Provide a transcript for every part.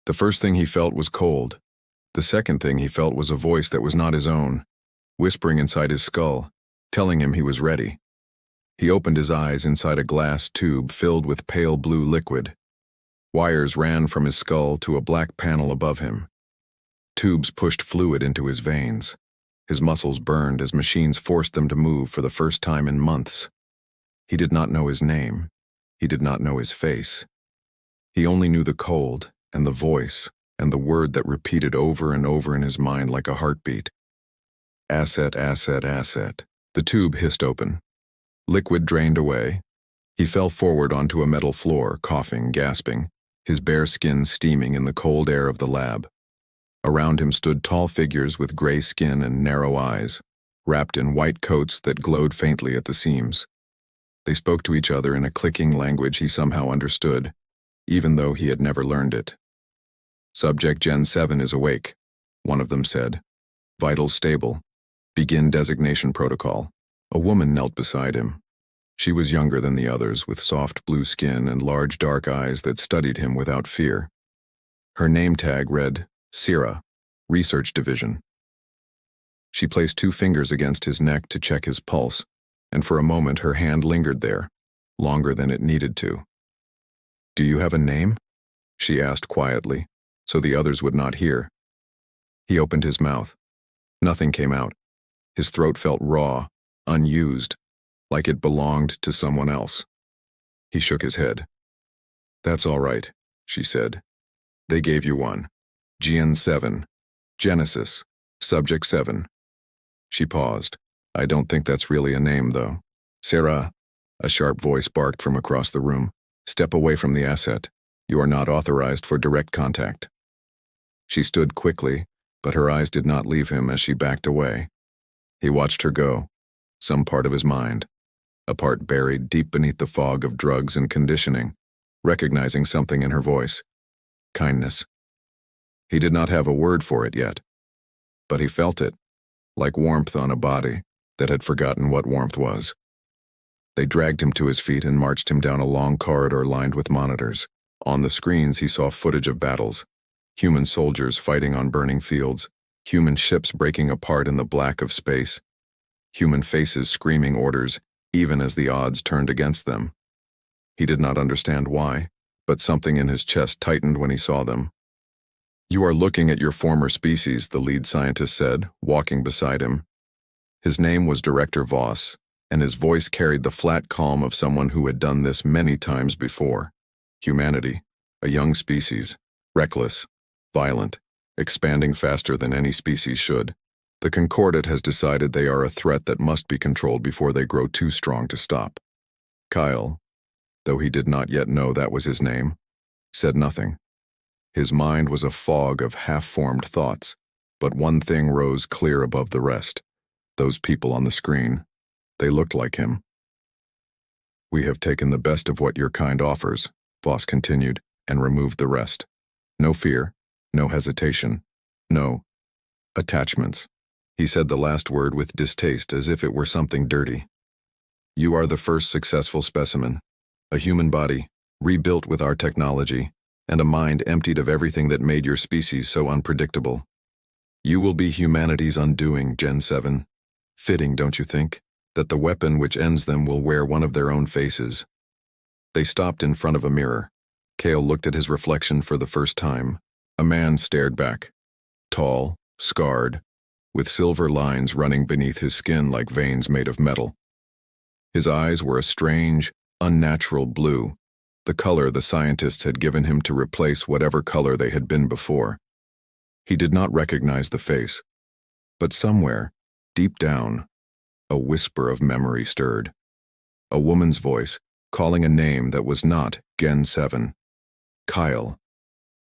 The first thing he felt was cold. The second thing he felt was a voice that was not his own, whispering inside his skull, telling him he was ready. He opened his eyes inside a glass tube filled with pale blue liquid. Wires ran from his skull to a black panel above him. Tubes pushed fluid into his veins. His muscles burned as machines forced them to move for the first time in months. He did not know his name. He did not know his face. He only knew the cold and the voice and the word that repeated over and over in his mind like a heartbeat. Asset, asset, asset. The tube hissed open. Liquid drained away. He fell forward onto a metal floor, coughing, gasping, his bare skin steaming in the cold air of the lab. Around him stood tall figures with gray skin and narrow eyes, wrapped in white coats that glowed faintly at the seams. They spoke to each other in a clicking language he somehow understood, even though he had never learned it. Subject Gen 7 is awake, one of them said. Vitals stable. Begin designation protocol. A woman knelt beside him. She was younger than the others, with soft blue skin and large dark eyes that studied him without fear. Her name tag read, Sira, Research Division. She placed 2 fingers against his neck to check his pulse, and for a moment her hand lingered there, longer than it needed to. Do you have a name? She asked quietly, so the others would not hear. He opened his mouth. Nothing came out. His throat felt raw, unused, like it belonged to someone else. He shook his head. That's all right, she said. They gave you one. Gen 7. Genesis. Subject 7. She paused. I don't think that's really a name, though. Sarah, a sharp voice barked from across the room. Step away from the asset. You are not authorized for direct contact. She stood quickly, but her eyes did not leave him as she backed away. He watched her go, some part of his mind, a part buried deep beneath the fog of drugs and conditioning, recognizing something in her voice. Kindness. He did not have a word for it yet, but he felt it, like warmth on a body that had forgotten what warmth was. They dragged him to his feet and marched him down a long corridor lined with monitors. On the screens he saw footage of battles, human soldiers fighting on burning fields, human ships breaking apart in the black of space, human faces screaming orders even as the odds turned against them. He did not understand why, but something in his chest tightened when he saw them. You are looking at your former species, the lead scientist said, walking beside him. His name was Director Voss, and his voice carried the flat calm of someone who had done this many times before. Humanity, a young species, reckless, violent, expanding faster than any species should. The Concordat has decided they are a threat that must be controlled before they grow too strong to stop. Kyle, though he did not yet know that was his name, said nothing. His mind was a fog of half-formed thoughts, but one thing rose clear above the rest. Those people on the screen. They looked like him. We have taken the best of what your kind offers, Voss continued, and removed the rest. No fear, no hesitation, no attachments. He said the last word with distaste as if it were something dirty. You are the first successful specimen. A human body, rebuilt with our technology, and a mind emptied of everything that made your species so unpredictable. You will be humanity's undoing, Gen 7. Fitting, don't you think, that the weapon which ends them will wear one of their own faces. They stopped in front of a mirror. Cale looked at his reflection for the first time. A man stared back. Tall, scarred, with silver lines running beneath his skin like veins made of metal. His eyes were a strange, unnatural blue, the color the scientists had given him to replace whatever color they had been before. He did not recognize the face, but somewhere, deep down, a whisper of memory stirred. A woman's voice, calling a name that was not Gen 7. Kyle.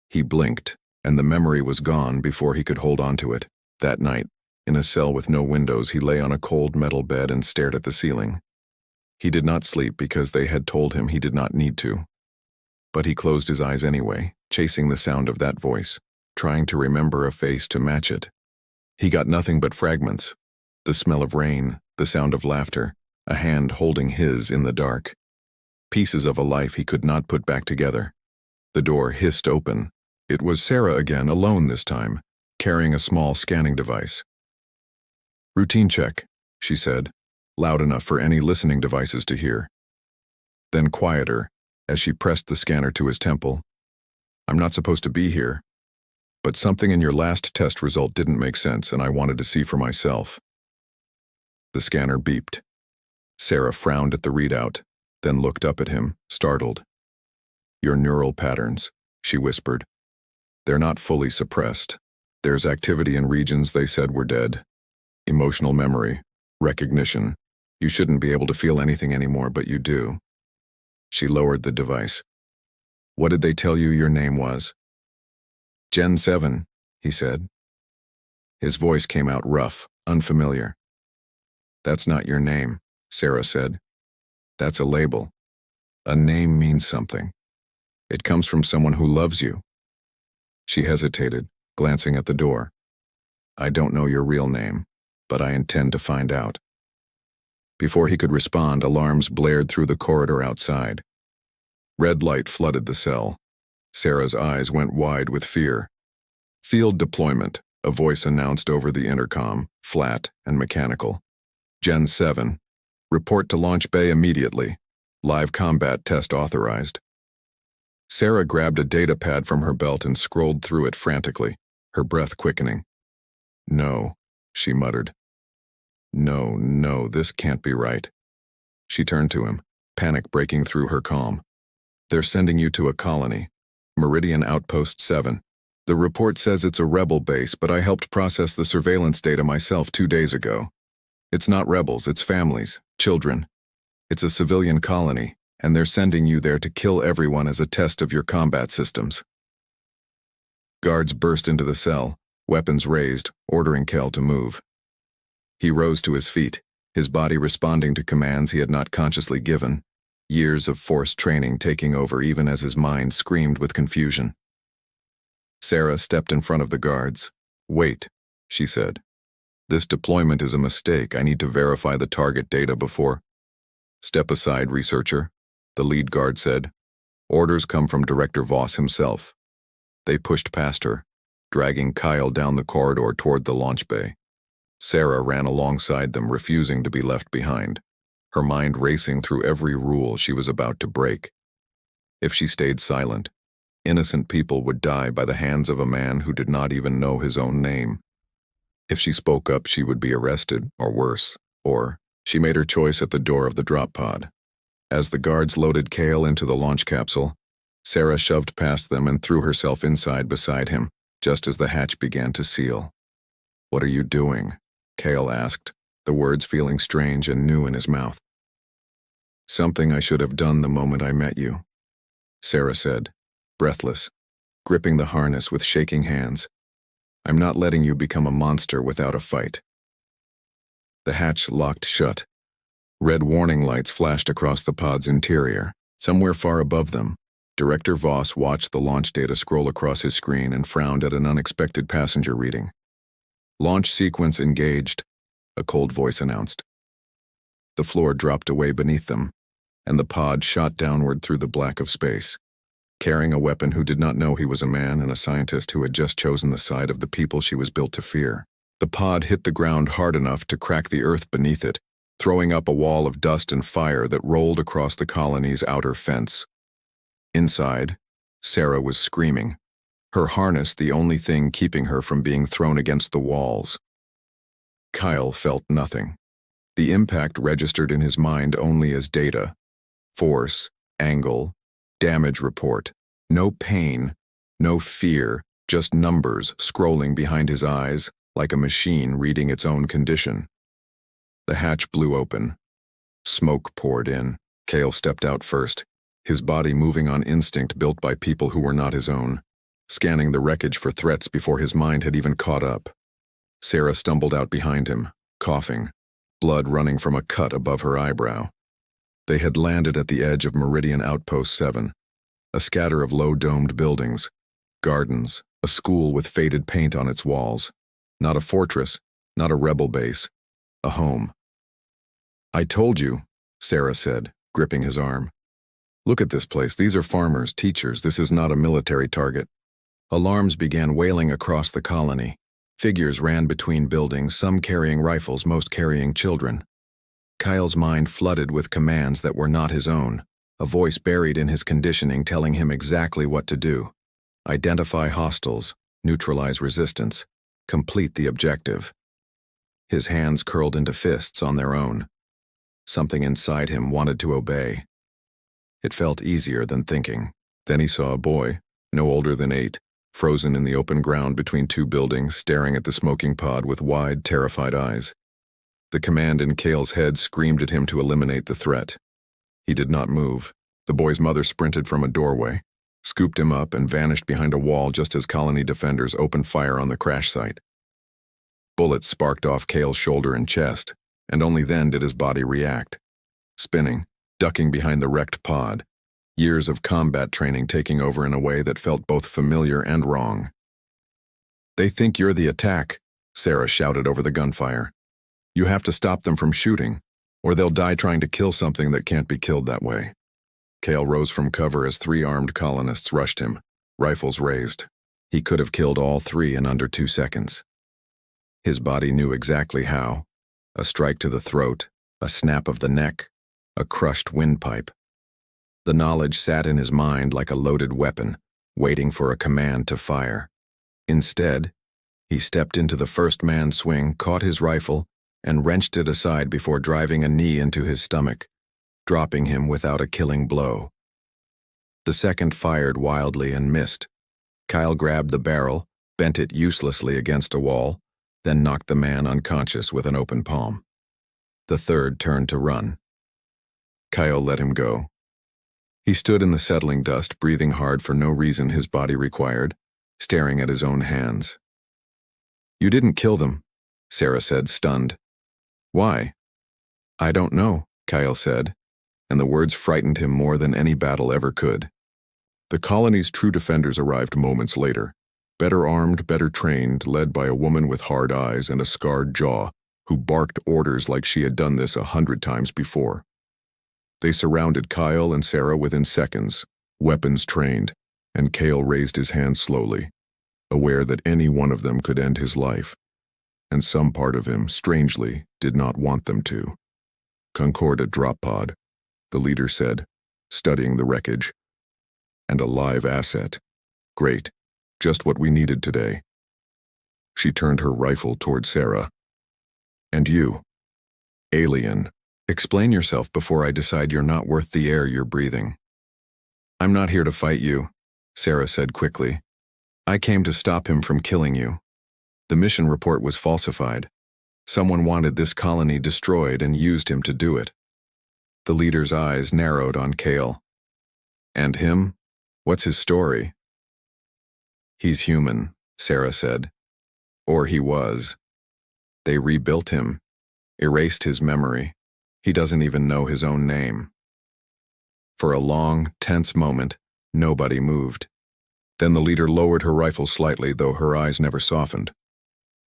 He blinked, and the memory was gone before he could hold on to it. That night, in a cell with no windows, he lay on a cold metal bed and stared at the ceiling. He did not sleep because they had told him he did not need to. But he closed his eyes anyway, chasing the sound of that voice, trying to remember a face to match it. He got nothing but fragments. The smell of rain, the sound of laughter, a hand holding his in the dark. Pieces of a life he could not put back together. The door hissed open, It was Sarah again, alone this time, carrying a small scanning device. "Routine check," she said, loud enough for any listening devices to hear. Then quieter, as she pressed the scanner to his temple. "I'm not supposed to be here, but something in your last test result didn't make sense and I wanted to see for myself." The scanner beeped. Sarah frowned at the readout, then looked up at him, startled. "Your neural patterns," she whispered. "They're not fully suppressed. There's activity in regions they said were dead. Emotional memory, recognition. You shouldn't be able to feel anything anymore, but you do." She lowered the device. "What did they tell you your name was?" "Gen 7, he said. His voice came out rough, unfamiliar. "That's not your name," Sarah said. "That's a label. A name means something. It comes from someone who loves you." She hesitated, glancing at the door. "I don't know your real name, but I intend to find out." Before he could respond, alarms blared through the corridor outside. Red light flooded the cell. Sarah's eyes went wide with fear. "Field deployment," a voice announced over the intercom, flat and mechanical. "Gen 7. Report to launch bay immediately. Live combat test authorized." Sarah grabbed a data pad from her belt and scrolled through it frantically, her breath quickening. "No," she muttered. No, this can't be right." She turned to him, panic breaking through her calm. "They're sending you to a colony. Meridian Outpost 7. The report says it's a rebel base, but I helped process the surveillance data myself 2 days ago. It's not rebels, it's families, children. It's a civilian colony, and they're sending you there to kill everyone as a test of your combat systems." Guards burst into the cell, weapons raised, ordering Kel to move. He rose to his feet, his body responding to commands he had not consciously given, years of forced training taking over even as his mind screamed with confusion. Sarah stepped in front of the guards. "Wait," she said. "This deployment is a mistake. I need to verify the target data before—" "Step aside, researcher," the lead guard said. "Orders come from Director Voss himself." They pushed past her, dragging Kyle down the corridor toward the launch bay. Sarah ran alongside them, refusing to be left behind, her mind racing through every rule she was about to break. If she stayed silent, innocent people would die by the hands of a man who did not even know his own name. If she spoke up, she would be arrested, or worse, or she made her choice at the door of the drop pod. As the guards loaded Kale into the launch capsule, Sarah shoved past them and threw herself inside beside him, just as the hatch began to seal. "What are you doing?" Kale asked, the words feeling strange and new in his mouth. "Something I should have done the moment I met you," Sarah said, breathless, gripping the harness with shaking hands. "I'm not letting you become a monster without a fight." The hatch locked shut. Red warning lights flashed across the pod's interior. Somewhere far above them, Director Voss watched the launch data scroll across his screen and frowned at an unexpected passenger reading. "Launch sequence engaged," a cold voice announced. The floor dropped away beneath them, and the pod shot downward through the black of space, carrying a weapon who did not know he was a man and a scientist who had just chosen the side of the people she was built to fear. The pod hit the ground hard enough to crack the earth beneath it, throwing up a wall of dust and fire that rolled across the colony's outer fence. Inside, Sarah was screaming, her harness the only thing keeping her from being thrown against the walls. Kyle felt nothing. The impact registered in his mind only as data. Force, angle, damage report. No pain, no fear, just numbers scrolling behind his eyes like a machine reading its own condition. The hatch blew open. Smoke poured in. Kale stepped out first, his body moving on instinct built by people who were not his own, scanning the wreckage for threats before his mind had even caught up. Sarah stumbled out behind him, coughing, blood running from a cut above her eyebrow. They had landed at the edge of Meridian Outpost 7, a scatter of low-domed buildings, gardens, a school with faded paint on its walls. Not a fortress, not a rebel base, a home. "I told you," Sarah said, gripping his arm. "Look at this place. These are farmers, teachers. This is not a military target." Alarms began wailing across the colony. Figures ran between buildings, some carrying rifles, most carrying children. Kyle's mind flooded with commands that were not his own, a voice buried in his conditioning telling him exactly what to do. Identify hostiles, neutralize resistance, complete the objective. His hands curled into fists on their own. Something inside him wanted to obey. It felt easier than thinking. Then he saw a boy, no older than 8, frozen in the open ground between 2 buildings, staring at the smoking pod with wide, terrified eyes. The command in Cale's head screamed at him to eliminate the threat. He did not move. The boy's mother sprinted from a doorway, scooped him up, and vanished behind a wall just as colony defenders opened fire on the crash site. Bullets sparked off Cale's shoulder and chest, and only then did his body react. Spinning, ducking behind the wrecked pod, years of combat training taking over in a way that felt both familiar and wrong. "They think you're the attack," Sarah shouted over the gunfire. "You have to stop them from shooting, or they'll die trying to kill something that can't be killed that way." Cale rose from cover as 3 armed colonists rushed him, rifles raised. He could have killed all 3 in under 2 seconds. His body knew exactly how. A strike to the throat, a snap of the neck, a crushed windpipe. The knowledge sat in his mind like a loaded weapon, waiting for a command to fire. Instead, he stepped into the first man's swing, caught his rifle, and wrenched it aside before driving a knee into his stomach, dropping him without a killing blow. The second fired wildly and missed. Kyle grabbed the barrel, bent it uselessly against a wall, then knocked the man unconscious with an open palm. The third turned to run. Kyle let him go. He stood in the settling dust, breathing hard for no reason his body required, staring at his own hands. "You didn't kill them," Sarah said, stunned. "Why?" "I don't know," Kyle said, and the words frightened him more than any battle ever could. The colony's true defenders arrived moments later, better armed, better trained, led by a woman with hard eyes and a scarred jaw who barked orders like she had done this 100 times before. They surrounded Kyle and Sarah within seconds, weapons trained, and Cale raised his hand slowly, aware that any one of them could end his life, and some part of him, strangely, did not want them to. "Concorda drop pod," the leader said, studying the wreckage. "And a live asset. Great. Just what we needed today." She turned her rifle toward Sarah. "And you, alien, explain yourself before I decide you're not worth the air you're breathing." "I'm not here to fight you," Sarah said quickly. "I came to stop him from killing you. The mission report was falsified. Someone wanted this colony destroyed and used him to do it." The leader's eyes narrowed on Cale. "And him? What's his story?" "He's human," Sarah said. "Or he was. They rebuilt him, erased his memory. He doesn't even know his own name." For a long, tense moment, nobody moved. Then the leader lowered her rifle slightly, though her eyes never softened.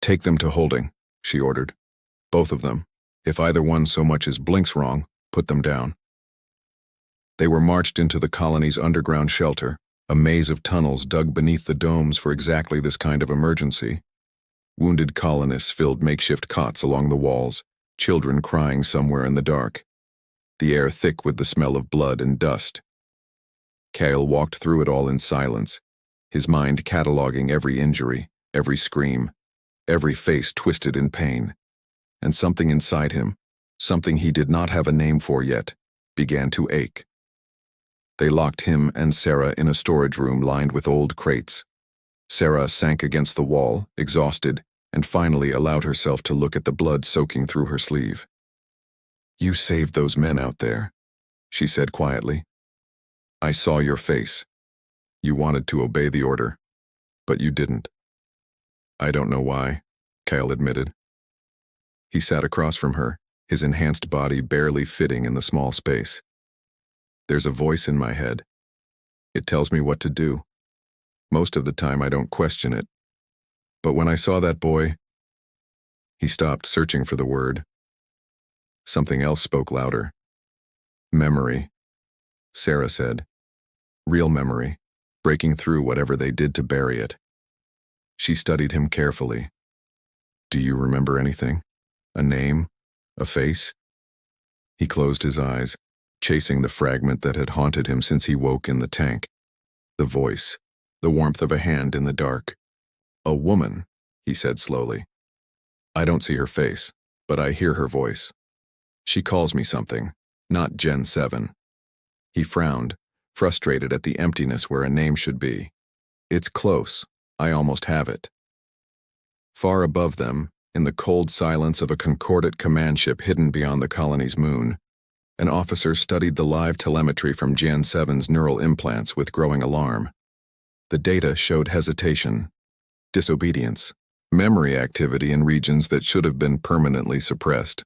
"Take them to holding," she ordered. "Both of them. If either one so much as blinks wrong, put them down." They were marched into the colony's underground shelter, a maze of tunnels dug beneath the domes for exactly this kind of emergency. Wounded colonists filled makeshift cots along the walls, children crying somewhere in the dark. The air thick with the smell of blood and dust. Cale walked through it all in silence, his mind cataloging every injury, every scream, every face twisted in pain. And something inside him, something he did not have a name for yet, began to ache. They locked him and Sarah in a storage room lined with old crates. Sarah sank against the wall, exhausted, and finally allowed herself to look at the blood soaking through her sleeve. "You saved those men out there," she said quietly. "I saw your face. You wanted to obey the order, but you didn't." "I don't know why," Kyle admitted. He sat across from her, his enhanced body barely fitting in the small space. "There's a voice in my head. It tells me what to do. Most of the time I don't question it. But when I saw that boy..." He stopped, searching for the word. Something else spoke louder. "Memory," Sarah said. "Real memory. breaking through whatever they did to bury it. She studied him carefully. "Do you remember anything? A name? A face?" He closed his eyes, chasing the fragment that had haunted him since he woke in the tank. The voice, the warmth of a hand in the dark. "A woman," he said slowly. "I don't see her face, but I hear her voice. She calls me something, not Gen 7. He frowned, frustrated at the emptiness where a name should be. "It's close. I almost have it." Far above them, in the cold silence of a concordant command ship hidden beyond the colony's moon, an officer studied the live telemetry from Gen 7's neural implants with growing alarm. The data showed hesitation, disobedience, memory activity in regions that should have been permanently suppressed.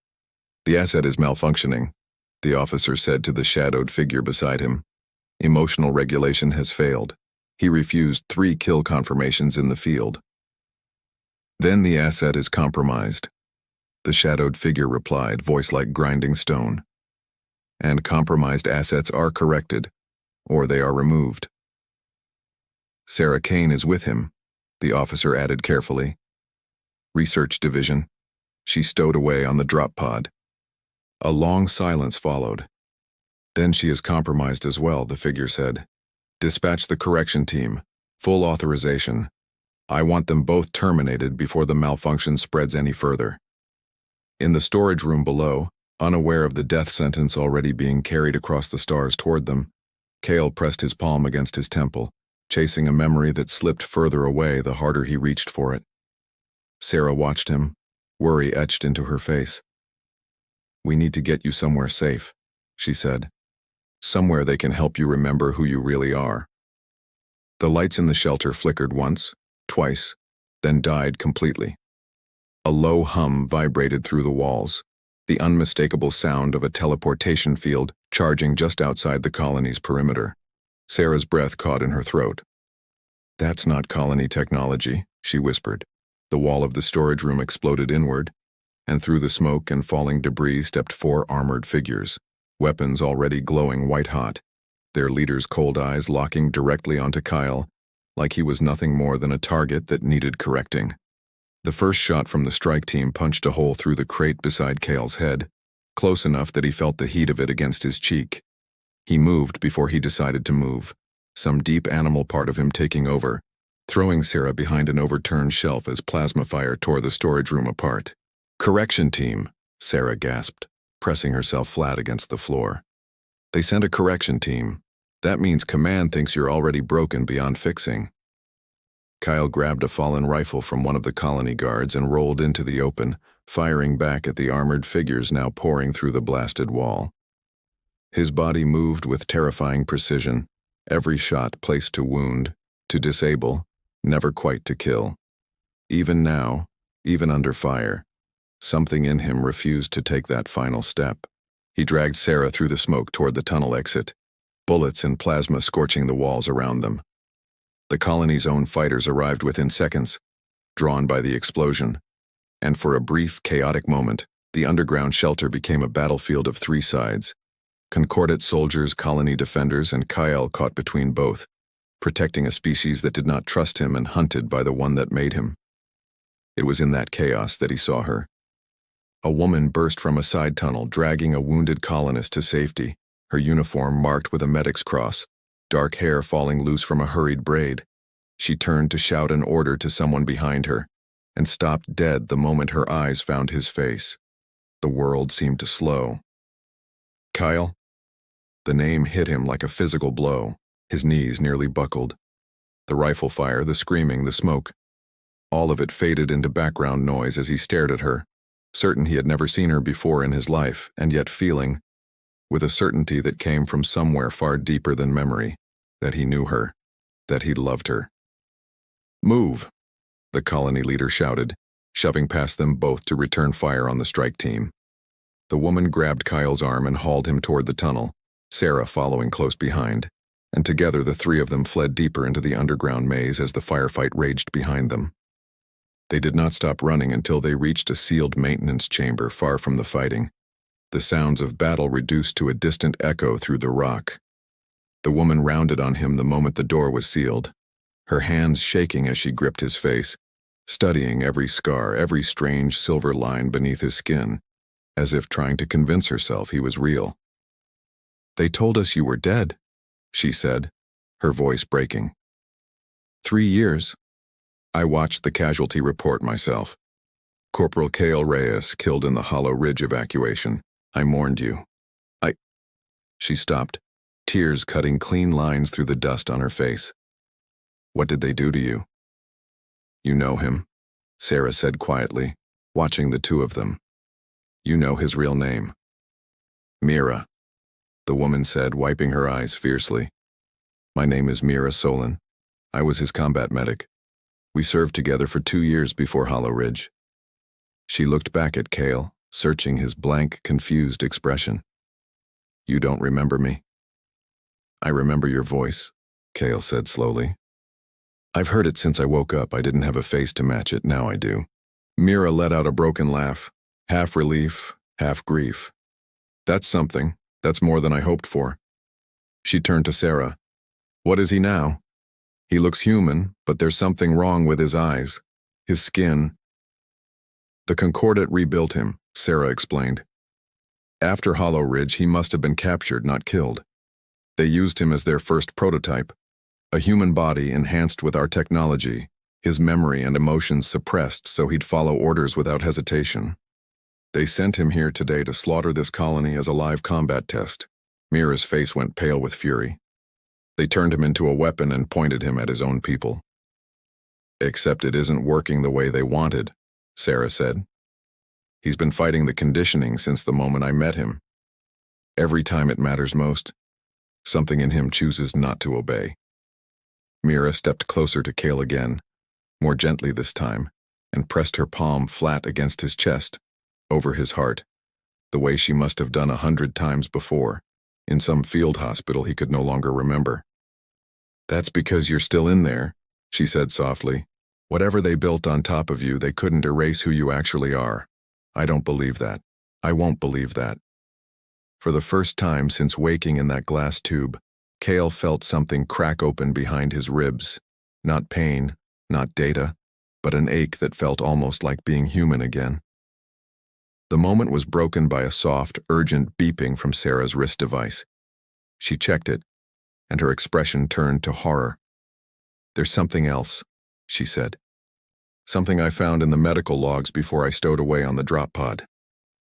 "The asset is malfunctioning," the officer said to the shadowed figure beside him. "Emotional regulation has failed." He refused 3 kill confirmations in the field. "Then the asset is compromised," the shadowed figure replied, voice like grinding stone. "And compromised assets are corrected, or they are removed." "Sarah Kane is with him," the officer added carefully. "Research division." She stowed away on the drop pod. A long silence followed. "Then she is compromised as well," the figure said. "Dispatch the correction team. Full authorization. I want them both terminated before the malfunction spreads any further." In the storage room below, unaware of the death sentence already being carried across the stars toward them, Cale pressed his palm against his temple, chasing a memory that slipped further away the harder he reached for it. Sarah watched him, worry etched into her face. "We need to get you somewhere safe," she said. "Somewhere they can help you remember who you really are." The lights in the shelter flickered once, twice, then died completely. A low hum vibrated through the walls, the unmistakable sound of a teleportation field charging just outside the colony's perimeter. Sarah's breath caught in her throat. "That's not colony technology," she whispered. The wall of the storage room exploded inward, and through the smoke and falling debris stepped 4 armored figures, weapons already glowing white-hot, their leader's cold eyes locking directly onto Kyle, like he was nothing more than a target that needed correcting. The first shot from the strike team punched a hole through the crate beside Cale's head, close enough that he felt the heat of it against his cheek. He moved before he decided to move, some deep animal part of him taking over, throwing Sarah behind an overturned shelf as plasma fire tore the storage room apart. "Correction team," Sarah gasped, pressing herself flat against the floor. "They sent a correction team. That means command thinks you're already broken beyond fixing." Kyle grabbed a fallen rifle from one of the colony guards and rolled into the open, firing back at the armored figures now pouring through the blasted wall. His body moved with terrifying precision, every shot placed to wound, to disable, never quite to kill. Even now, even under fire, something in him refused to take that final step. He dragged Sarah through the smoke toward the tunnel exit, bullets and plasma scorching the walls around them. The colony's own fighters arrived within seconds, drawn by the explosion, and for a brief, chaotic moment, the underground shelter became a battlefield of 3 sides. Concordate soldiers, colony defenders, and Kyle caught between both, protecting a species that did not trust him and hunted by the one that made him. It was in that chaos that he saw her. A woman burst from a side tunnel, dragging a wounded colonist to safety, her uniform marked with a medic's cross, dark hair falling loose from a hurried braid. She turned to shout an order to someone behind her, and stopped dead the moment her eyes found his face. The world seemed to slow. "Kyle?" The name hit him like a physical blow. His knees nearly buckled. The rifle fire, the screaming, the smoke. All of it faded into background noise as he stared at her, certain he had never seen her before in his life, and yet feeling, with a certainty that came from somewhere far deeper than memory, that he knew her, that he loved her. "Move!" the colony leader shouted, shoving past them both to return fire on the strike team. The woman grabbed Kyle's arm and hauled him toward the tunnel, Sarah following close behind, and together the 3 of them fled deeper into the underground maze as the firefight raged behind them. They did not stop running until they reached a sealed maintenance chamber far from the fighting, the sounds of battle reduced to a distant echo through the rock. The woman rounded on him the moment the door was sealed, her hands shaking as she gripped his face, studying every scar, every strange silver line beneath his skin, as if trying to convince herself he was real. "They told us you were dead," she said, her voice breaking. 3 years. I watched the casualty report myself. Corporal Cale Reyes killed in the Hollow Ridge evacuation. I mourned you. She stopped, tears cutting clean lines through the dust on her face. "What did they do to you?" "You know him," Sarah said quietly, watching the two of them. "You know his real name." "Mira," the woman said, wiping her eyes fiercely. "My name is Mira Solon. I was his combat medic. We served together for 2 years before Hollow Ridge." She looked back at Cale, searching his blank, confused expression. "You don't remember me?" "I remember your voice," Cale said slowly. "I've heard it since I woke up. I didn't have a face to match it, now I do." Mira let out a broken laugh, half relief, half grief. "That's something. That's more than I hoped for." She turned to Sarah. "What is he now?" "He looks human, but there's something wrong with his eyes. His skin." "The Concordat rebuilt him," Sarah explained. "After Hollow Ridge, he must have been captured, not killed. They used him as their first prototype, a human body enhanced with our technology, his memory and emotions suppressed so he'd follow orders without hesitation. They sent him here today to slaughter this colony as a live combat test." Mira's face went pale with fury. "They turned him into a weapon and pointed him at his own people." "Except it isn't working the way they wanted," Sarah said. "He's been fighting the conditioning since the moment I met him. Every time it matters most, something in him chooses not to obey." Mira stepped closer to Cale again, more gently this time, and pressed her palm flat against his chest, over his heart, the way she must have done 100 times before, in some field hospital he could no longer remember. "That's because you're still in there," she said softly. "Whatever they built on top of you, they couldn't erase who you actually are. I don't believe that. I won't believe that." For the first time since waking in that glass tube, Cale felt something crack open behind his ribs. Not pain, not data, but an ache that felt almost like being human again. The moment was broken by a soft, urgent beeping from Sarah's wrist device. She checked it, and her expression turned to horror. "There's something else," she said. "Something I found in the medical logs before I stowed away on the drop pod.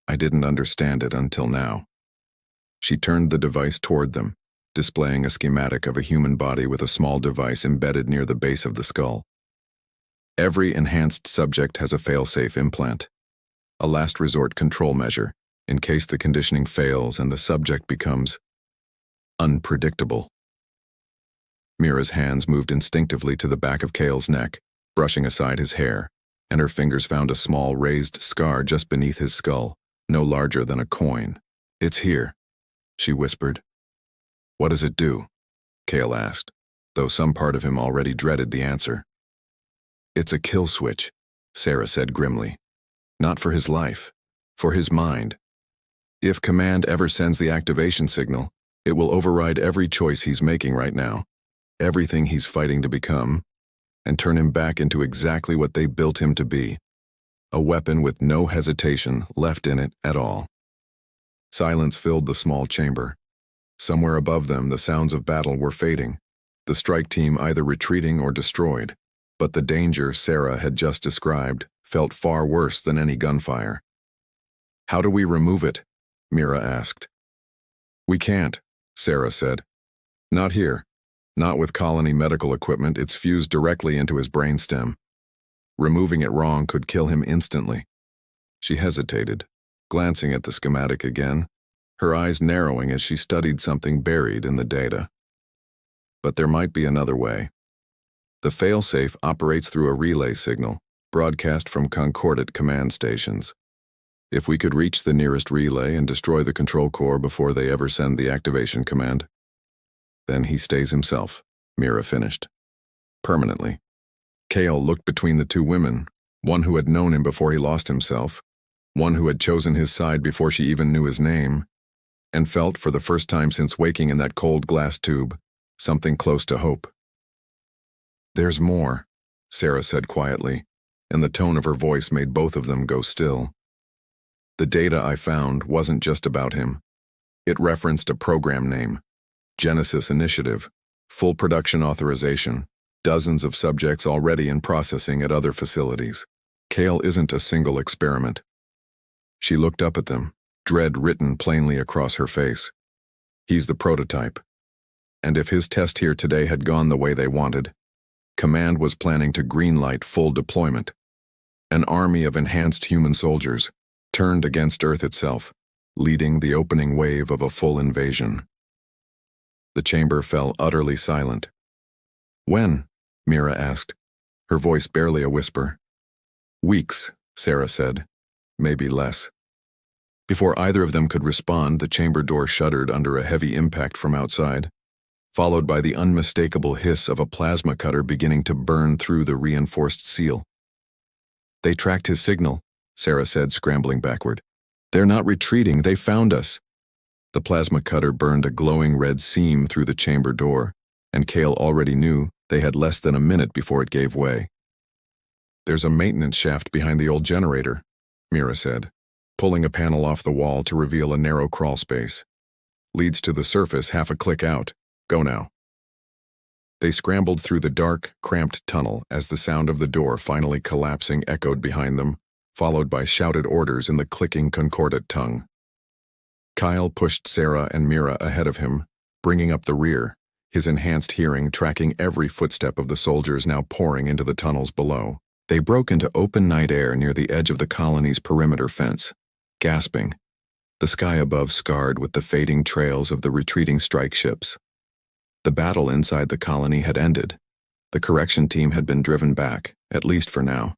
I didn't understand it until now." She turned the device toward them, displaying a schematic of a human body with a small device embedded near the base of the skull. "Every enhanced subject has a fail-safe implant, a last resort control measure, in case the conditioning fails and the subject becomes unpredictable." Mira's hands moved instinctively to the back of Cale's neck, brushing aside his hair, and her fingers found a small raised scar just beneath his skull, no larger than a coin. "It's here," she whispered. "What does it do?" Cale asked, though some part of him already dreaded the answer. "It's a kill switch," Sarah said grimly. "Not for his life, for his mind. If Command ever sends the activation signal, it will override every choice he's making right now, everything he's fighting to become, and turn him back into exactly what they built him to be, a weapon with no hesitation left in it at all." Silence filled the small chamber. Somewhere above them, the sounds of battle were fading, the strike team either retreating or destroyed, but the danger Sarah had just described felt far worse than any gunfire. "How do we remove it?" Mira asked. "We can't," Sarah said. "Not here. Not with colony medical equipment. It's fused directly into his brainstem. Removing it wrong could kill him instantly." She hesitated, glancing at the schematic again, her eyes narrowing as she studied something buried in the data. "But there might be another way. The failsafe operates through a relay signal, broadcast from Concordat command stations. If we could reach the nearest relay and destroy the control core before they ever send the activation command, then he stays himself," Mira finished. "Permanently." Cale looked between the two women, one who had known him before he lost himself, one who had chosen his side before she even knew his name, and felt, for the first time since waking in that cold glass tube, something close to hope. "There's more," Sarah said quietly, and the tone of her voice made both of them go still. "The data I found wasn't just about him. It referenced a program name, Genesis Initiative, full production authorization, dozens of subjects already in processing at other facilities. Kale isn't a single experiment." She looked up at them, dread written plainly across her face. "He's the prototype. And if his test here today had gone the way they wanted, Command was planning to greenlight full deployment. An army of enhanced human soldiers, turned against Earth itself, leading the opening wave of a full invasion." The chamber fell utterly silent. "When?" Mira asked, her voice barely a whisper. "Weeks," Sarah said. "Maybe less." Before either of them could respond, the chamber door shuddered under a heavy impact from outside, followed by the unmistakable hiss of a plasma cutter beginning to burn through the reinforced seal. "They tracked his signal," Sarah said, scrambling backward. "They're not retreating, they found us." The plasma cutter burned a glowing red seam through the chamber door, and Kale already knew they had less than a minute before it gave way. "There's a maintenance shaft behind the old generator," Mira said, pulling a panel off the wall to reveal a narrow crawl space. "Leads to the surface half a click out. Go now." They scrambled through the dark, cramped tunnel as the sound of the door finally collapsing echoed behind them, followed by shouted orders in the clicking concordate tongue. Kyle pushed Sarah and Mira ahead of him, bringing up the rear, his enhanced hearing tracking every footstep of the soldiers now pouring into the tunnels below. They broke into open night air near the edge of the colony's perimeter fence, gasping, the sky above scarred with the fading trails of the retreating strike ships. The battle inside the colony had ended. The correction team had been driven back, at least for now,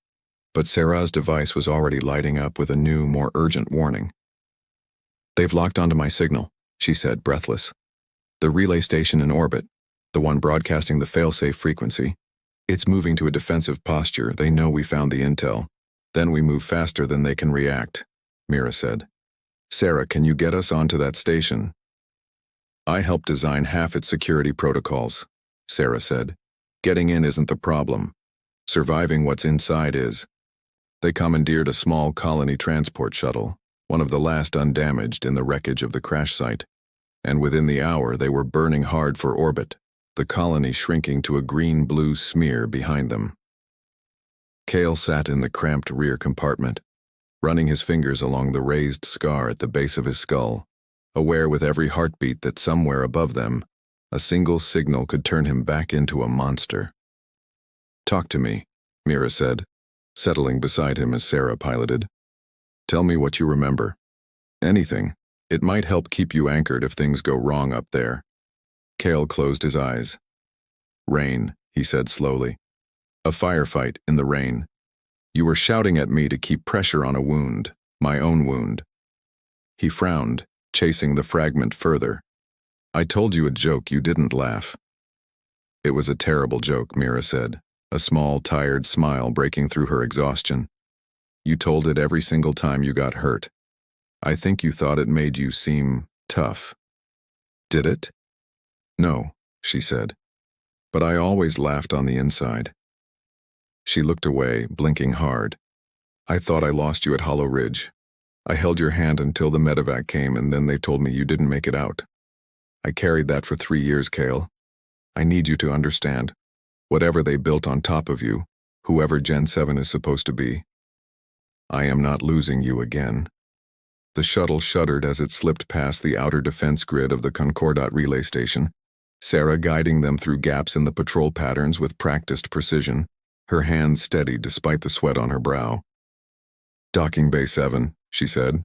but Sarah's device was already lighting up with a new, more urgent warning. "They've locked onto my signal," she said, breathless. "The relay station in orbit, the one broadcasting the failsafe frequency, it's moving to a defensive posture. They know we found the intel. Then we move faster than they can react," Mira said. "Sarah, can you get us onto that station?" "I helped design half its security protocols," Sarah said. "Getting in isn't the problem. Surviving what's inside is." They commandeered a small colony transport shuttle, one of the last undamaged in the wreckage of the crash site, and within the hour they were burning hard for orbit, the colony shrinking to a green-blue smear behind them. Kale sat in the cramped rear compartment, running his fingers along the raised scar at the base of his skull, aware with every heartbeat that somewhere above them, a single signal could turn him back into a monster. "Talk to me," Mira said, settling beside him as Sarah piloted. "Tell me what you remember. Anything. It might help keep you anchored if things go wrong up there." Kale closed his eyes. "Rain," he said slowly. "A firefight in the rain. You were shouting at me to keep pressure on a wound, my own wound." He frowned, chasing the fragment further. "I told you a joke, you didn't laugh." "It was a terrible joke," Mira said, a small, tired smile breaking through her exhaustion. "You told it every single time you got hurt. I think you thought it made you seem tough." "Did it?" "No," she said. "But I always laughed on the inside." She looked away, blinking hard. "I thought I lost you at Hollow Ridge. I held your hand until the medevac came, and then they told me you didn't make it out. I carried that for 3 years, Kale. I need you to understand. Whatever they built on top of you, whoever Gen 7 is supposed to be, I am not losing you again." The shuttle shuddered as it slipped past the outer defense grid of the Concordat relay station, Sarah guiding them through gaps in the patrol patterns with practiced precision, her hands steady despite the sweat on her brow. "Docking Bay 7, she said.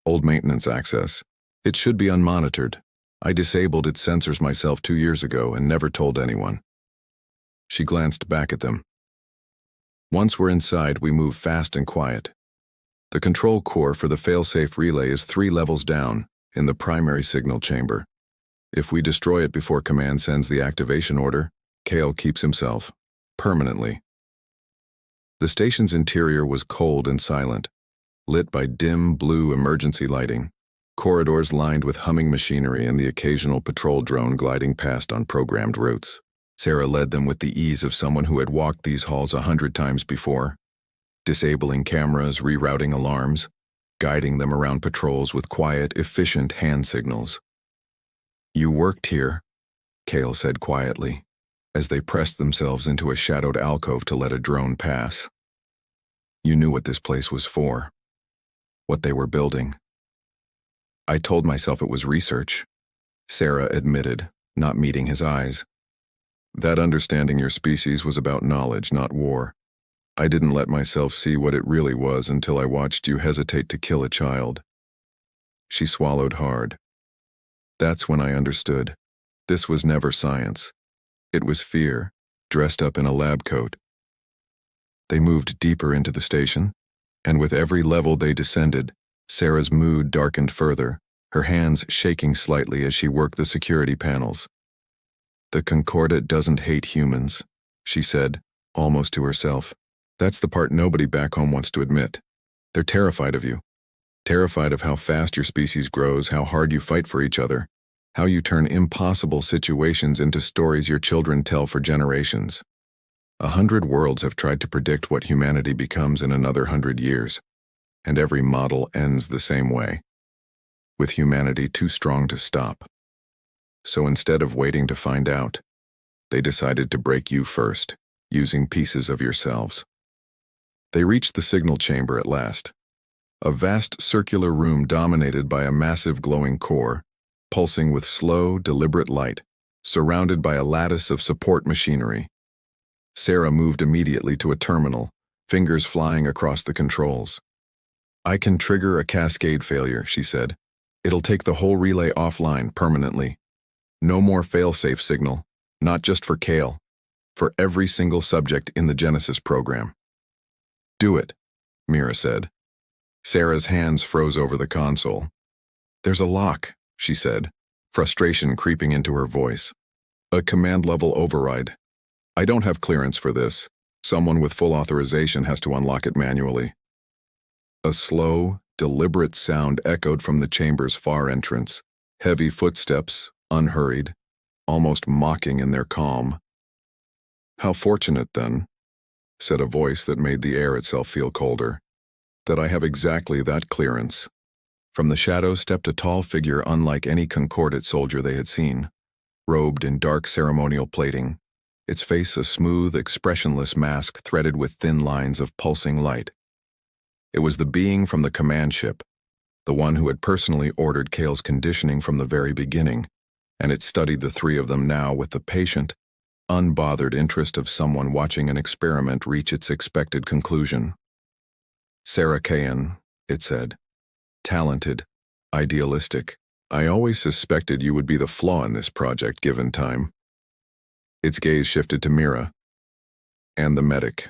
"Old maintenance access. It should be unmonitored. I disabled its sensors myself 2 years ago and never told anyone." She glanced back at them. "Once we're inside, we move fast and quiet. The control core for the failsafe relay is 3 levels down, in the primary signal chamber. If we destroy it before Command sends the activation order, Kale keeps himself. Permanently." The station's interior was cold and silent, lit by dim blue emergency lighting. corridors lined with humming machinery and the occasional patrol drone gliding past on programmed routes. Sarah led them with the ease of someone who had walked these halls 100 times before, disabling cameras, rerouting alarms, guiding them around patrols with quiet, efficient hand signals. "You worked here," Cale said quietly, as they pressed themselves into a shadowed alcove to let a drone pass. "You knew what this place was for, what they were building." "I told myself it was research," Sarah admitted, not meeting his eyes. "That understanding your species was about knowledge, not war. I didn't let myself see what it really was until I watched you hesitate to kill a child." She swallowed hard. "That's when I understood. This was never science. It was fear, dressed up in a lab coat." They moved deeper into the station, and with every level they descended, Sarah's mood darkened further, her hands shaking slightly as she worked the security panels. "The Concordat doesn't hate humans," she said, almost to herself. "That's the part nobody back home wants to admit. They're terrified of you. Terrified of how fast your species grows, how hard you fight for each other, how you turn impossible situations into stories your children tell for generations. 100 worlds have tried to predict what humanity becomes in another 100 years, and every model ends the same way, with humanity too strong to stop. So instead of waiting to find out, they decided to break you first, using pieces of yourselves." They reached the signal chamber at last, a vast circular room dominated by a massive glowing core, pulsing with slow, deliberate light, surrounded by a lattice of support machinery. Sarah moved immediately to a terminal, fingers flying across the controls. "I can trigger a cascade failure," she said. "It'll take the whole relay offline permanently. No more fail-safe signal, not just for Cale, for every single subject in the Genesis program." "Do it," Mira said. Sarah's hands froze over the console. "There's a lock," she said, frustration creeping into her voice. "A command-level override. I don't have clearance for this. Someone with full authorization has to unlock it manually." A slow, deliberate sound echoed from the chamber's far entrance, heavy footsteps, unhurried, almost mocking in their calm. "How fortunate, then," said a voice that made the air itself feel colder, "that I have exactly that clearance." From the shadows stepped a tall figure unlike any Concordat soldier they had seen, robed in dark ceremonial plating, its face a smooth, expressionless mask threaded with thin lines of pulsing light. It was the being from the command ship, the one who had personally ordered Cale's conditioning from the very beginning, and it studied the three of them now with the patient, unbothered interest of someone watching an experiment reach its expected conclusion. "Sarah Kayan," it said. "Talented, idealistic. I always suspected you would be the flaw in this project given time." Its gaze shifted to Mira. "And the medic.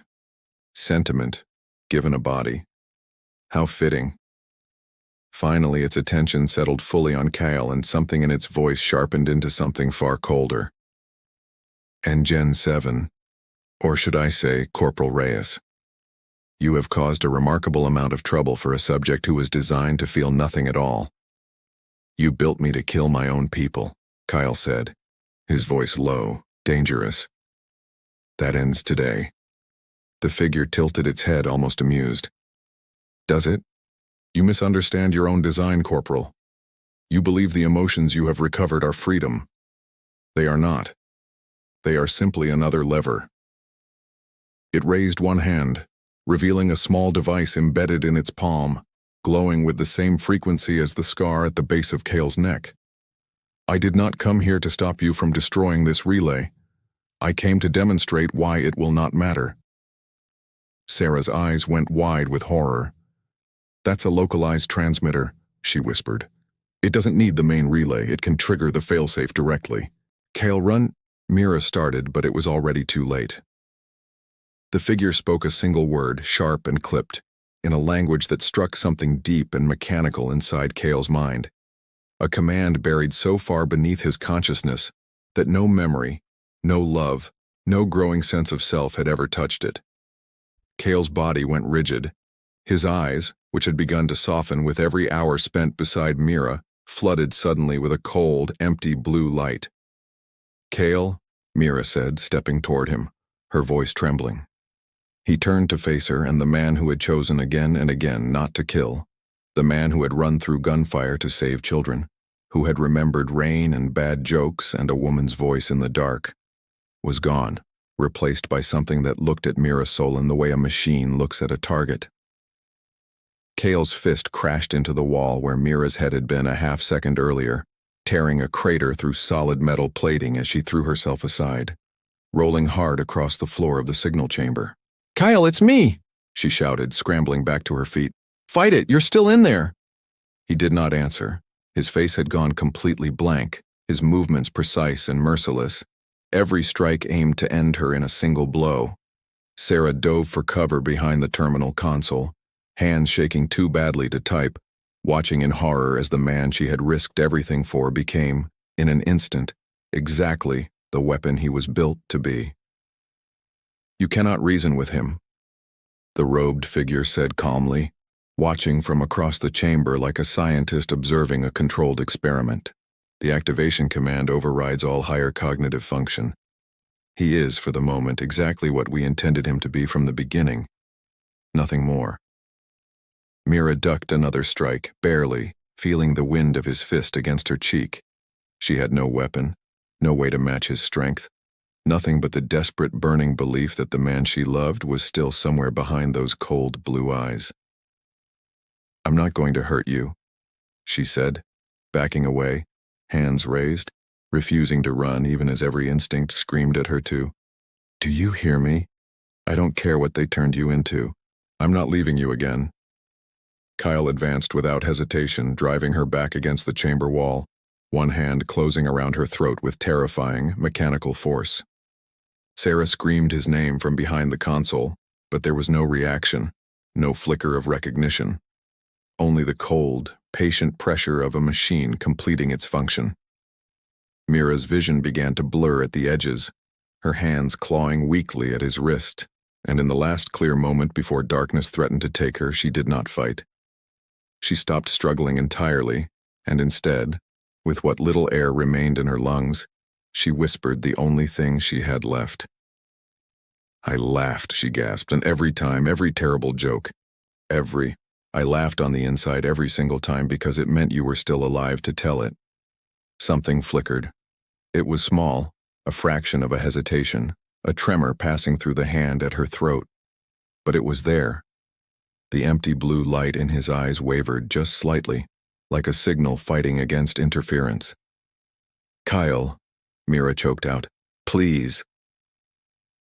Sentiment, given a body. How fitting." Finally, its attention settled fully on Cale, and something in its voice sharpened into something far colder. "And Gen 7, or should I say Corporal Reyes. You have caused a remarkable amount of trouble for a subject who was designed to feel nothing at all." "You built me to kill my own people," Kyle said, his voice low, dangerous. "That ends today." The figure tilted its head, almost amused. "Does it? You misunderstand your own design, Corporal. You believe the emotions you have recovered are freedom. They are not. They are simply another lever." It raised one hand, revealing a small device embedded in its palm, glowing with the same frequency as the scar at the base of Cale's neck. "I did not come here to stop you from destroying this relay. I came to demonstrate why it will not matter." Sarah's eyes went wide with horror. "That's a localized transmitter," she whispered. "It doesn't need the main relay. It can trigger the failsafe directly." "Cale, run," Mira started, but it was already too late. The figure spoke a single word, sharp and clipped, in a language that struck something deep and mechanical inside Cale's mind. A command buried so far beneath his consciousness that no memory, no love, no growing sense of self had ever touched it. Cale's body went rigid, His eyes, which had begun to soften with every hour spent beside Mira, flooded suddenly with a cold, empty blue light. "Kale," Mira said, stepping toward him, her voice trembling. He turned to face her, and the man who had chosen again and again not to kill, the man who had run through gunfire to save children, who had remembered rain and bad jokes and a woman's voice in the dark, was gone, replaced by something that looked at Mira Solon the way a machine looks at a target. Kale's fist crashed into the wall where Mira's head had been a half-second earlier, tearing a crater through solid metal plating as she threw herself aside, rolling hard across the floor of the signal chamber. "Kyle, it's me!" she shouted, scrambling back to her feet. "Fight it! You're still in there!" He did not answer. His face had gone completely blank, his movements precise and merciless, every strike aimed to end her in a single blow. Sarah dove for cover behind the terminal console, hands shaking too badly to type, watching in horror as the man she had risked everything for became, in an instant, exactly the weapon he was built to be. "You cannot reason with him," the robed figure said calmly, watching from across the chamber like a scientist observing a controlled experiment. "The activation command overrides all higher cognitive function. He is, for the moment, exactly what we intended him to be from the beginning. Nothing more." Mira ducked another strike, barely, feeling the wind of his fist against her cheek. She had no weapon, no way to match his strength, nothing but the desperate burning belief that the man she loved was still somewhere behind those cold blue eyes. "I'm not going to hurt you," she said, backing away, hands raised, refusing to run even as every instinct screamed at her to. "Do you hear me? I don't care what they turned you into. I'm not leaving you again." Kyle advanced without hesitation, driving her back against the chamber wall, one hand closing around her throat with terrifying, mechanical force. Sarah screamed his name from behind the console, but there was no reaction, no flicker of recognition. Only the cold, patient pressure of a machine completing its function. Mira's vision began to blur at the edges, her hands clawing weakly at his wrist, and in the last clear moment before darkness threatened to take her, she did not fight. She stopped struggling entirely, and instead, with what little air remained in her lungs, she whispered the only thing she had left. "I laughed," she gasped, "and every time, every terrible joke. I laughed on the inside every single time because it meant you were still alive to tell it." Something flickered. It was small, a fraction of a hesitation, a tremor passing through the hand at her throat. But it was there. The empty blue light in his eyes wavered just slightly, like a signal fighting against interference. "Kyle," Mira choked out, "please."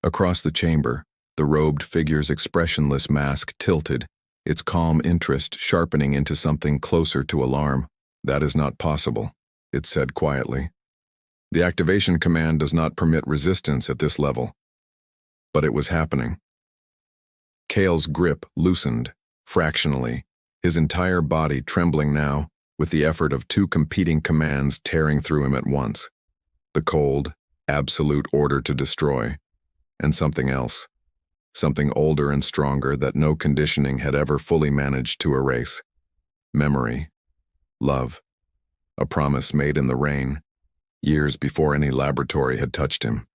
Across the chamber, the robed figure's expressionless mask tilted, its calm interest sharpening into something closer to alarm. "That is not possible," it said quietly. "The activation command does not permit resistance at this level." But it was happening. Kale's grip loosened, fractionally, his entire body trembling now, with the effort of two competing commands tearing through him at once. The cold, absolute order to destroy, and something else, something older and stronger that no conditioning had ever fully managed to erase. Memory, love, a promise made in the rain, years before any laboratory had touched him.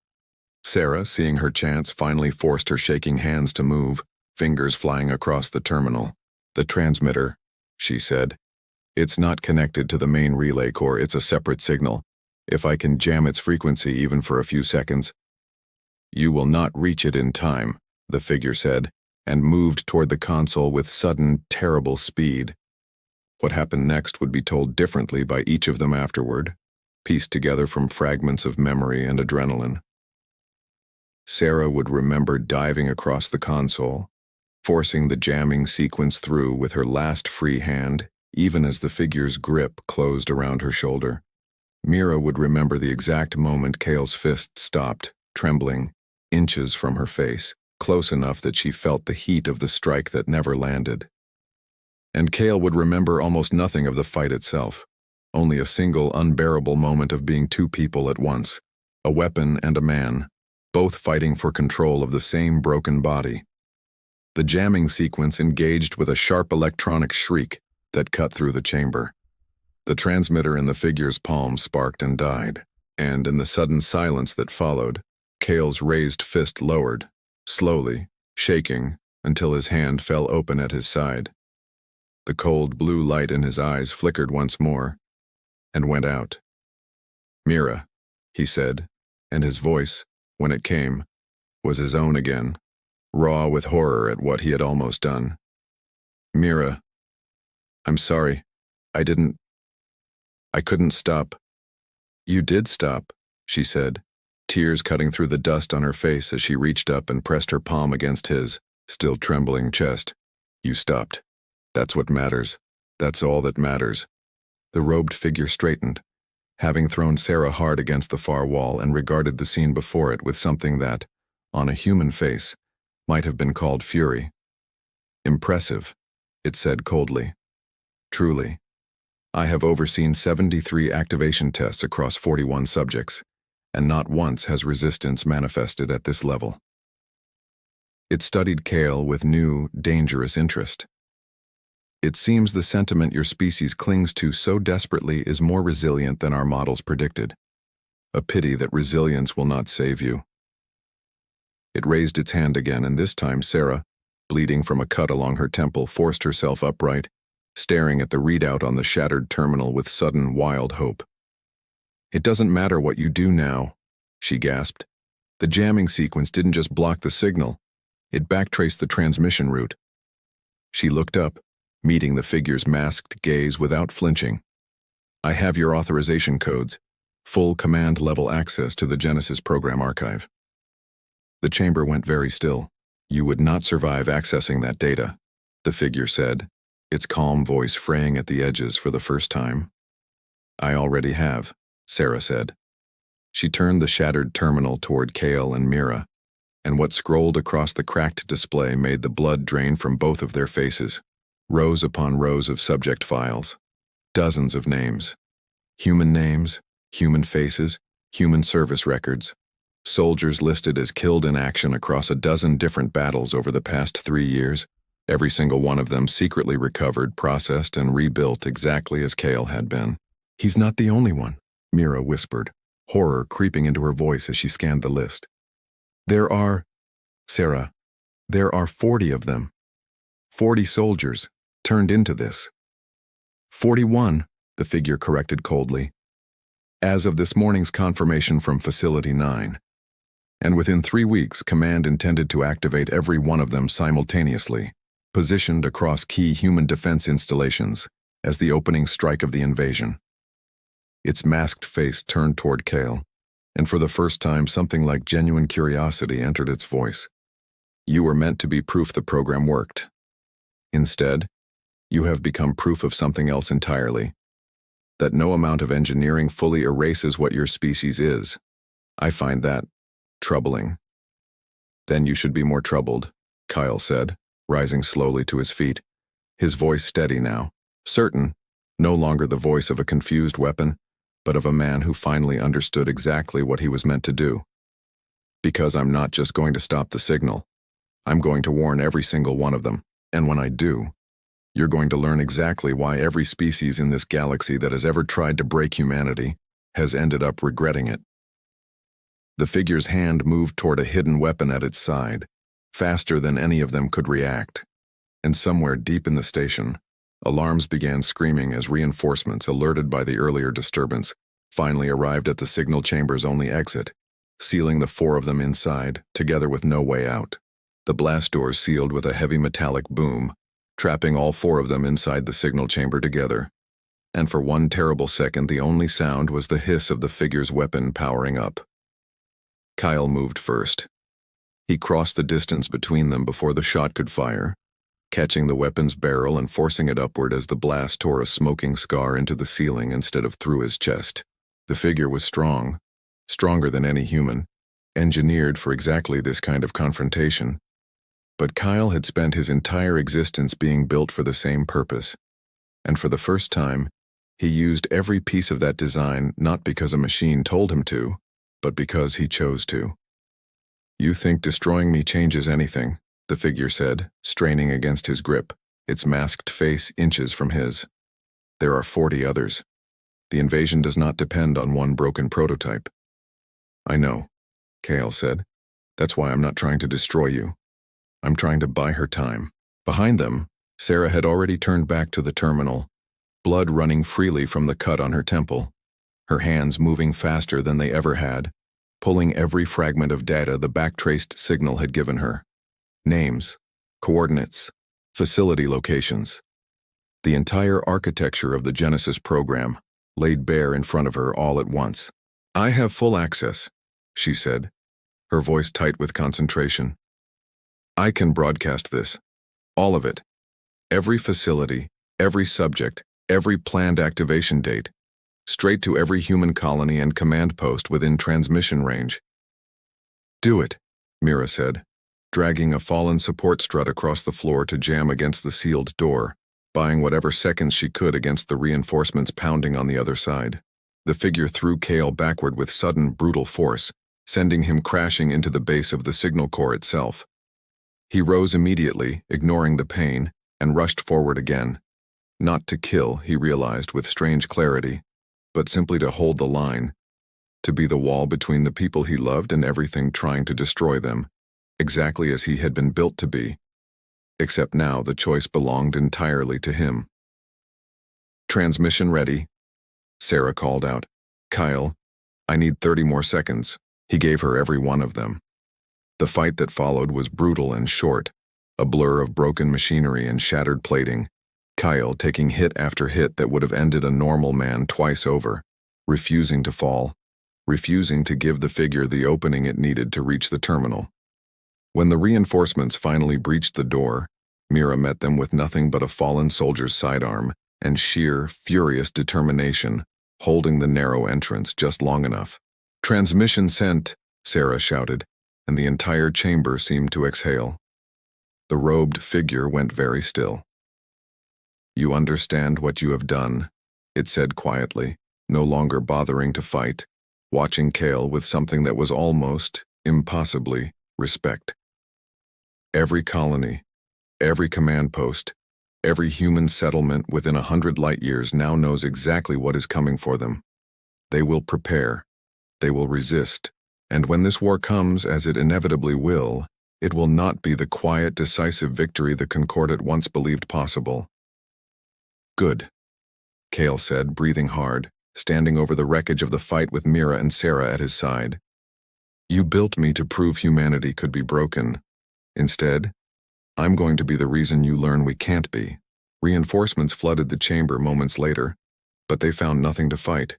Sarah, seeing her chance, finally forced her shaking hands to move, fingers flying across the terminal. "The transmitter," she said. "It's not connected to the main relay core, it's a separate signal. If I can jam its frequency even for a few seconds." "You will not reach it in time," the figure said, and moved toward the console with sudden, terrible speed. What happened next would be told differently by each of them afterward, pieced together from fragments of memory and adrenaline. Sarah would remember diving across the console, forcing the jamming sequence through with her last free hand, even as the figure's grip closed around her shoulder. Mira would remember the exact moment Kale's fist stopped, trembling, inches from her face, close enough that she felt the heat of the strike that never landed. And Kale would remember almost nothing of the fight itself, only a single unbearable moment of being two people at once, a weapon and a man, both fighting for control of the same broken body. The jamming sequence engaged with a sharp electronic shriek that cut through the chamber. The transmitter in the figure's palm sparked and died, and in the sudden silence that followed, Cale's raised fist lowered, slowly, shaking, until his hand fell open at his side. The cold blue light in his eyes flickered once more, and went out. "Mira," he said, and his voice, when it came, was his own again, raw with horror at what he had almost done. "Mira, I'm sorry. I couldn't stop." "You did stop," she said, tears cutting through the dust on her face as she reached up and pressed her palm against his, still trembling chest. "You stopped. That's what matters. That's all that matters." The robed figure straightened, having thrown Sarah hard against the far wall, and regarded the scene before it with something that, on a human face, might have been called fury. "Impressive," it said coldly. "Truly. I have overseen 73 activation tests across 41 subjects, and not once has resistance manifested at this level." It studied Cale with new, dangerous interest. "It seems the sentiment your species clings to so desperately is more resilient than our models predicted. A pity that resilience will not save you." It raised its hand again, and this time Sarah, bleeding from a cut along her temple, forced herself upright, staring at the readout on the shattered terminal with sudden, wild hope. "It doesn't matter what you do now," she gasped. "The jamming sequence didn't just block the signal, it backtraced the transmission route." She looked up, meeting the figure's masked gaze without flinching. "I have your authorization codes, full command-level access to the Genesis program archive." The chamber went very still. "You would not survive accessing that data," the figure said, its calm voice fraying at the edges for the first time. "I already have," Sarah said. She turned the shattered terminal toward Cale and Mira, and what scrolled across the cracked display made the blood drain from both of their faces. Rows upon rows of subject files. Dozens of names. Human faces, human service records. Soldiers listed as killed in action across a dozen different battles over the past 3 years. Every single one of them secretly recovered, processed, and rebuilt exactly as Cale had been. "He's not the only one," Mira whispered, horror creeping into her voice as she scanned the list. Sarah, there are 40 of them. 40 soldiers turned into this." 41, the figure corrected coldly. "As of this morning's confirmation from Facility 9. And within 3 weeks, Command intended to activate every one of them simultaneously, positioned across key human defense installations, as the opening strike of the invasion." Its masked face turned toward Cale, and for the first time something like genuine curiosity entered its voice. "You were meant to be proof the program worked. Instead, you have become proof of something else entirely. That no amount of engineering fully erases what your species is. I find that troubling." "Then you should be more troubled," Kyle said, rising slowly to his feet, his voice steady now, certain, no longer the voice of a confused weapon, but of a man who finally understood exactly what he was meant to do. "Because I'm not just going to stop the signal. I'm going to warn every single one of them, and when I do, you're going to learn exactly why every species in this galaxy that has ever tried to break humanity has ended up regretting it." The figure's hand moved toward a hidden weapon at its side, faster than any of them could react, and somewhere deep in the station, alarms began screaming as reinforcements, alerted by the earlier disturbance, finally arrived at the signal chamber's only exit, sealing the 4 of them inside, together with no way out. The blast doors sealed with a heavy metallic boom, trapping all 4 of them inside the signal chamber together. And for one terrible second, the only sound was the hiss of the figure's weapon powering up. Kyle moved first. He crossed the distance between them before the shot could fire, catching the weapon's barrel and forcing it upward as the blast tore a smoking scar into the ceiling instead of through his chest. The figure was strong, stronger than any human, engineered for exactly this kind of confrontation. But Kyle had spent his entire existence being built for the same purpose, and for the first time, he used every piece of that design not because a machine told him to, but because he chose to. "You think destroying me changes anything?" the figure said, straining against his grip, its masked face inches from his. There are 40 others. The invasion does not depend on one broken prototype. I know, Kale said. That's why I'm not trying to destroy you. I'm trying to buy her time. Behind them, Sarah had already turned back to the terminal, blood running freely from the cut on her temple, her hands moving faster than they ever had, pulling every fragment of data the backtraced signal had given her. Names, coordinates, facility locations. The entire architecture of the Genesis program laid bare in front of her all at once. I have full access, she said, her voice tight with concentration. I can broadcast this. All of it. Every facility, every subject, every planned activation date, straight to every human colony and command post within transmission range. Do it, Mira said, dragging a fallen support strut across the floor to jam against the sealed door, buying whatever seconds she could against the reinforcements pounding on the other side. The figure threw Kale backward with sudden, brutal force, sending him crashing into the base of the signal core itself. He rose immediately, ignoring the pain, and rushed forward again. Not to kill, he realized with strange clarity, but simply to hold the line, to be the wall between the people he loved and everything trying to destroy them, exactly as he had been built to be. Except now the choice belonged entirely to him. Transmission ready, Sarah called out. Kyle, I need 30 more seconds. He gave her every one of them. The fight that followed was brutal and short, a blur of broken machinery and shattered plating, Kyle taking hit after hit that would have ended a normal man twice over, refusing to fall, refusing to give the figure the opening it needed to reach the terminal. When the reinforcements finally breached the door, Mira met them with nothing but a fallen soldier's sidearm and sheer, furious determination, holding the narrow entrance just long enough. Transmission sent, Sarah shouted, and the entire chamber seemed to exhale. The robed figure went very still. You understand what you have done, it said quietly, no longer bothering to fight, watching Kale with something that was almost, impossibly, respect. Every colony, every command post, every human settlement within 100 light-years now knows exactly what is coming for them. They will prepare. They will resist. And when this war comes, as it inevitably will, it will not be the quiet, decisive victory the Concordat once believed possible. Good, Kale said, breathing hard, standing over the wreckage of the fight with Mira and Sarah at his side. You built me to prove humanity could be broken. Instead, I'm going to be the reason you learn we can't be. Reinforcements flooded the chamber moments later, but they found nothing to fight.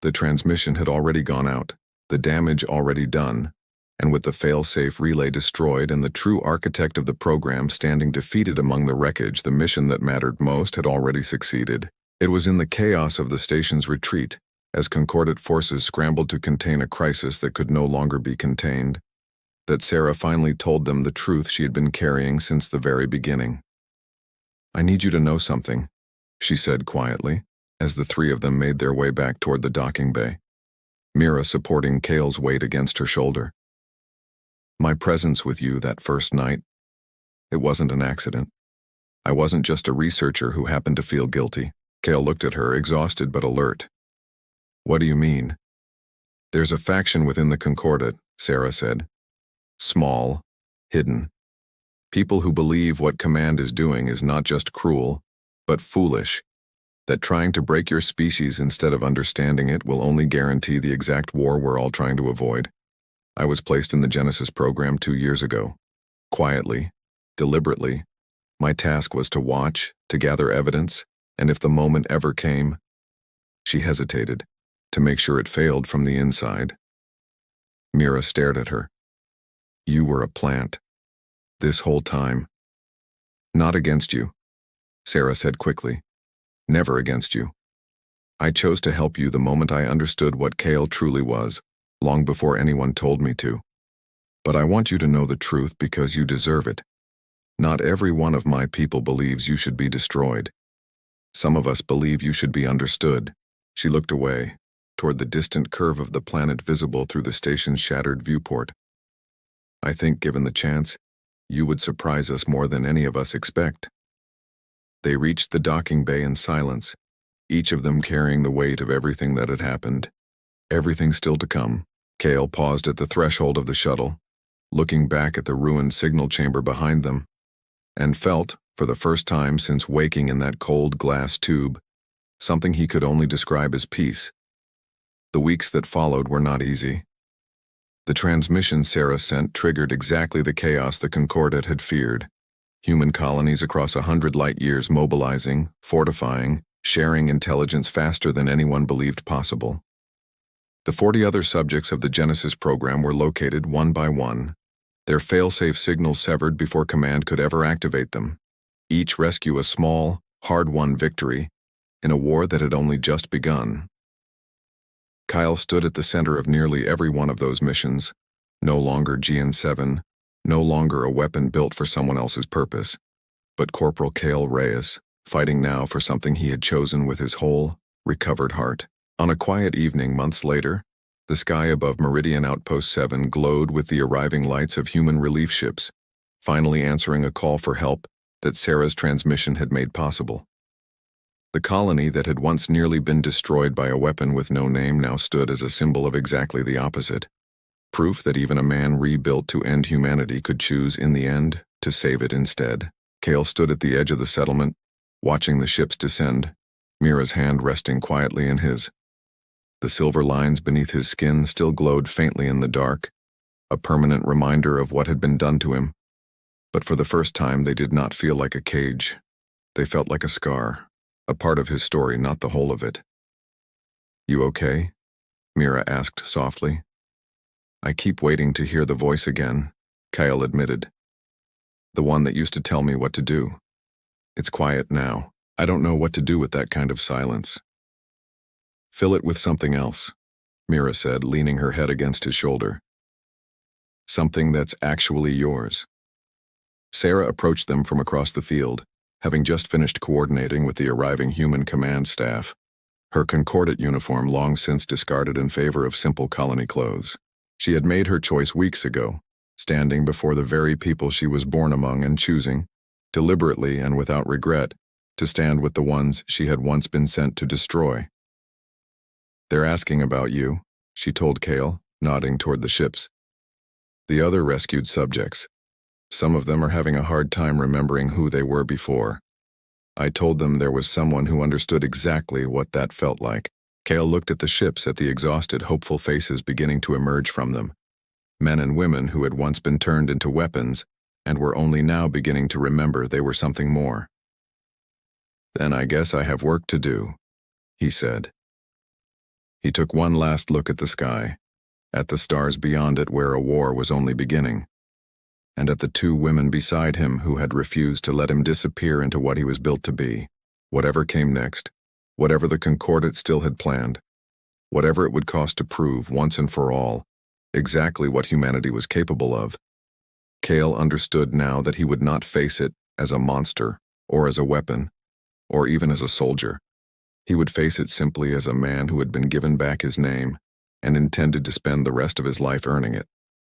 The transmission had already gone out, the damage already done, and with the fail-safe relay destroyed and the true architect of the program standing defeated among the wreckage, the mission that mattered most had already succeeded. It was in the chaos of the station's retreat, as Concordat forces scrambled to contain a crisis that could no longer be contained, that Sarah finally told them the truth she had been carrying since the very beginning. I need you to know something, she said quietly, as the three of them made their way back toward the docking bay, Mira supporting Kale's weight against her shoulder. My presence with you that first night, it wasn't an accident. I wasn't just a researcher who happened to feel guilty. Kale looked at her, exhausted but alert. What do you mean? There's a faction within the Concordat, Sarah said. Small, hidden. People who believe what Command is doing is not just cruel, but foolish. That trying to break your species instead of understanding it will only guarantee the exact war we're all trying to avoid. I was placed in the Genesis program 2 years ago. Quietly, deliberately. My task was to watch, to gather evidence, and if the moment ever came, she hesitated, to make sure it failed from the inside. Mira stared at her. You were a plant. This whole time. Not against you, Sarah said quickly. Never against you. I chose to help you the moment I understood what Kale truly was, long before anyone told me to. But I want you to know the truth because you deserve it. Not every one of my people believes you should be destroyed. Some of us believe you should be understood. She looked away, toward the distant curve of the planet visible through the station's shattered viewport. I think, given the chance, You would surprise us more than any of us expect." They reached the docking bay in silence, each of them carrying the weight of everything that had happened. Everything still to come. Cale paused at the threshold of the shuttle, looking back at the ruined signal chamber behind them, and felt, for the first time since waking in that cold glass tube, something he could only describe as peace. The weeks that followed were not easy. The transmission Sarah sent triggered exactly the chaos the Concordat had feared. Human colonies across 100 light-years mobilizing, fortifying, sharing intelligence faster than anyone believed possible. The 40 other subjects of the Genesis program were located one by one, their fail-safe signals severed before command could ever activate them. Each rescue a small, hard-won victory in a war that had only just begun. Kyle stood at the center of nearly every one of those missions, no longer GN7, no longer a weapon built for someone else's purpose, but Corporal Cale Reyes, fighting now for something he had chosen with his whole, recovered heart. On a quiet evening months later, the sky above Meridian Outpost 7 glowed with the arriving lights of human relief ships, finally answering a call for help that Sarah's transmission had made possible. The colony that had once nearly been destroyed by a weapon with no name now stood as a symbol of exactly the opposite. Proof that even a man rebuilt to end humanity could choose, in the end, to save it instead. Cale stood at the edge of the settlement, watching the ships descend, Mira's hand resting quietly in his. The silver lines beneath his skin still glowed faintly in the dark, a permanent reminder of what had been done to him. But for the first time they did not feel like a cage. They felt like a scar, a part of his story, not the whole of it. "You okay?" Mira asked softly. "I keep waiting to hear the voice again," Kyle admitted. "The one that used to tell me what to do. It's quiet now. I don't know what to do with that kind of silence." "Fill it with something else," Mira said, leaning her head against his shoulder. "Something that's actually yours." Sarah approached them from across the field, having just finished coordinating with the arriving human command staff, her Concordat uniform long since discarded in favor of simple colony clothes. She had made her choice weeks ago, standing before the very people she was born among and choosing, deliberately and without regret, to stand with the ones she had once been sent to destroy. "They're asking about you," she told Cale, nodding toward the ships. "The other rescued subjects. Some of them are having a hard time remembering who they were before. I told them there was someone who understood exactly what that felt like." Cale looked at the ships, at the exhausted, hopeful faces beginning to emerge from them. Men and women who had once been turned into weapons and were only now beginning to remember they were something more. "Then I guess I have work to do," he said. He took one last look at the sky, at the stars beyond it where a war was only beginning, and at the two women beside him who had refused to let him disappear into what he was built to be. Whatever came next, whatever the Concordat still had planned, whatever it would cost to prove, once and for all, exactly what humanity was capable of, Cale understood now that he would not face it as a monster, or as a weapon, or even as a soldier. He would face it simply as a man who had been given back his name and intended to spend the rest of his life earning it.